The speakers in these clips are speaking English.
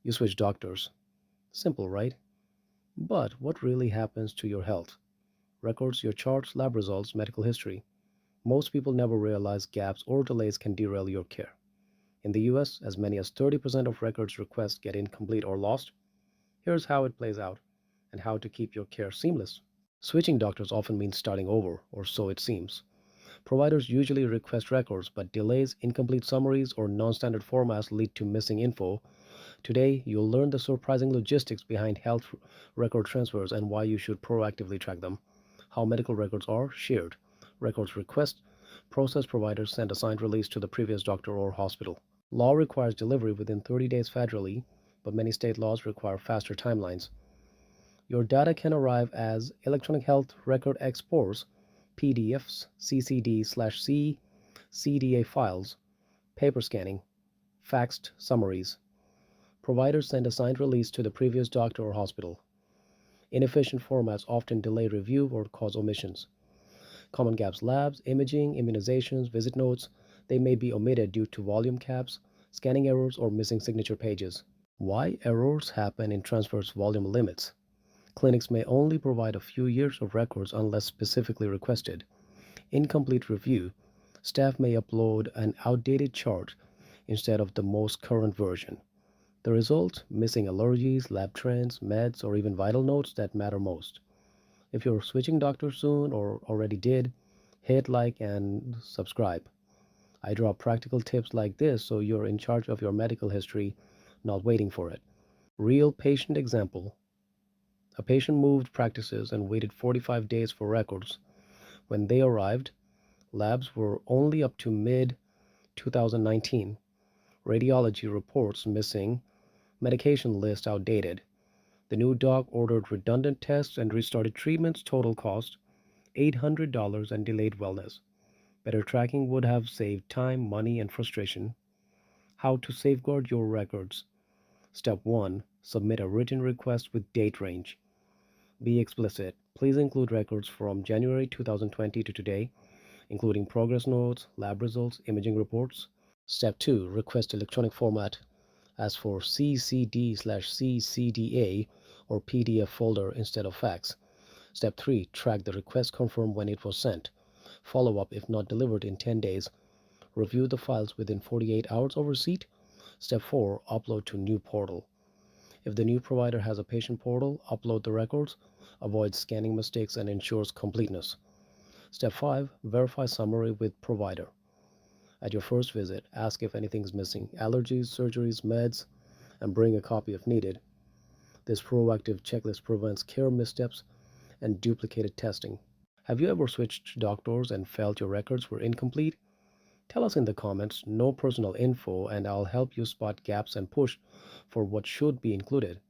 You switch doctors. Simple, right? But what really happens to your health? Records, your charts, lab results, medical history. Most people never realize gaps or delays can derail your care. In the US, as many as 30% of records requests get incomplete or lost. Here's how it plays out and how to keep your care seamless. Switching doctors often means starting over, or so it seems. Providers usually request records, but delays, incomplete summaries, or non standard formats lead to missing info. Today, you'll learn the surprising logistics behind health record transfers and why you should proactively track them. How medical records are shared. Records request, process providers send a signed release to the previous doctor or hospital. Law requires delivery within 30 days federally, but many state laws require faster timelines. Your data can arrive as electronic health record exports, PDFs, CCD/C, CDA files, paper scanning, faxed summaries. Providers send a signed release to the previous doctor or hospital. Inefficient formats often delay review or cause omissions. Common gaps labs, imaging, immunizations, visit notes, they may be omitted due to volume caps, scanning errors, or missing signature pages. Why errors happen in transfers volume limits. Clinics may only provide a few years of records unless specifically requested. Incomplete review. Staff may upload an outdated chart instead of the most current version. The result? Missing allergies, lab trends, meds, or even vital notes that matter most. If you're switching doctors soon or already did, hit like and subscribe. I drop practical tips like this so you're in charge of your medical history, not waiting for it. Real patient example. A patient moved practices and waited 45 days for records. When they arrived, labs were only up to mid 2019. Radiology reports missing, medication list outdated. The new doc ordered redundant tests and restarted treatments, total cost $800 and delayed wellness. Better tracking would have saved time, money, and frustration. How to safeguard your records. Step 1. Submit a written request with date range. Be explicit. Please include records from January 2020 to today, including progress notes, lab results, imaging reports. Step 2. Request electronic format. Ask for CCD/CCDA or PDF folder instead of fax. Step 3. Track the request, confirm when it was sent. Follow up if not delivered in 10 days. Review the files within 48 hours of receipt. Step 4. Upload to new portal. If the new provider has a patient portal, upload the records, avoid scanning mistakes, and ensures completeness. Step 5. Verify summary with provider. At your first visit, ask if anything is missing, allergies, surgeries, meds, and bring a copy if needed. This proactive checklist prevents care missteps and duplicated testing. Have you ever switched doctors and felt your records were incomplete? Tell us in the comments, no personal info, and I'll help you spot gaps and push for what should be included.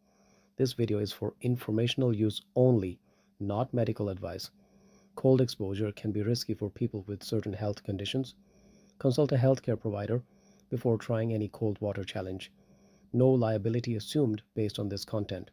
This video is for informational use only, not medical advice. Cold exposure can be risky for people with certain health conditions. Consult a healthcare provider before trying any cold water challenge. No liability assumed based on this content.